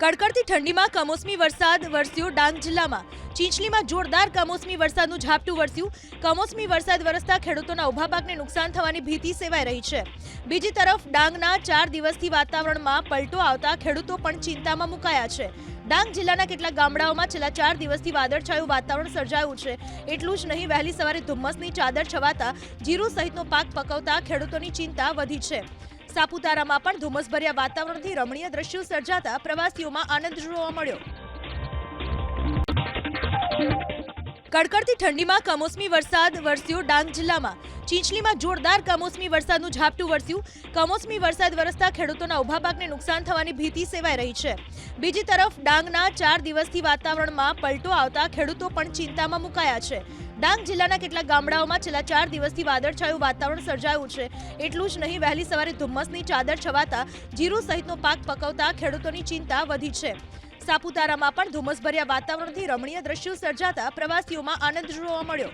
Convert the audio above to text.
કડકડતી ઠંડીમાં કમોસમી વરસાદ વરસ્યો ડાંગ જિલ્લામાં ચીંચલીમાં જોરદાર કમોસમી વરસાદનું ઝાપટું વરસ્યું। કમોસમી વરસાદ વરસતા ખેડૂતોના ઊભા પાકને નુકસાન થવાની ભીતિ સેવાઈ રહી છે। બીજી તરફ ડાંગના 4 દિવસથી વાતાવરણમાં પલટો આવતા ખેડૂતો પણ ચિંતામાં મુકાયા છે। ડાંગ જિલ્લાના કેટલાક ગામડાઓમાં છેલ્લા 4 દિવસથી વાદળછાયું વાતાવરણ સર્જાયું છે। એટલું જ નહીં, વહેલી સવારે ધુમ્મસની ચાદર છવાતા જીરું સહિતનો પાક પકવતા ખેડૂતોની ચિંતા વધી છે। સાપુતારામાં પણ ધુમ્મસભર્યા વાતાવરણથી રમણીય દ્રશ્યો સર્જાતા પ્રવાસીઓમાં આનંદ જોવા મળ્યો। કડકડતી ઠંડીમાં કમોસમી વરસાદ વરસ્યો ડાંગ જિલ્લામાં ચીંચલીમાં જોરદાર કમોસમી વરસાદનું ઝાપટું વરસ્યું। કમોસમી વરસાદ વરસતા ખેડૂતોના ઊભા પાકને નુકસાન થવાની ભીતિ સેવાઈ રહી છે। બીજી તરફ ડાંગના 4 દિવસથી વાતાવરણમાં પલટો આવતા ખેડૂતો પણ ચિંતામાં મુકાયા છે। ડાંગ જિલ્લાના કેટલાક ગામડાઓમાં છેલ્લા 4 દિવસથી વાદળછાયું વાતાવરણ સર્જાયું છે। એટલું જ નહીં, વહેલી સવારે ધુમ્મસની ચાદર છવાતા જીરું સહિતનો પાક પકવતા ખેડૂતોની ચિંતા વધી છે। સાપુતારામાં પણ ધુમ્મસભર્યા વાતાવરણથી રમણીય દ્રશ્યો સર્જાતા પ્રવાસીઓમાં આનંદ જોવા મળ્યો।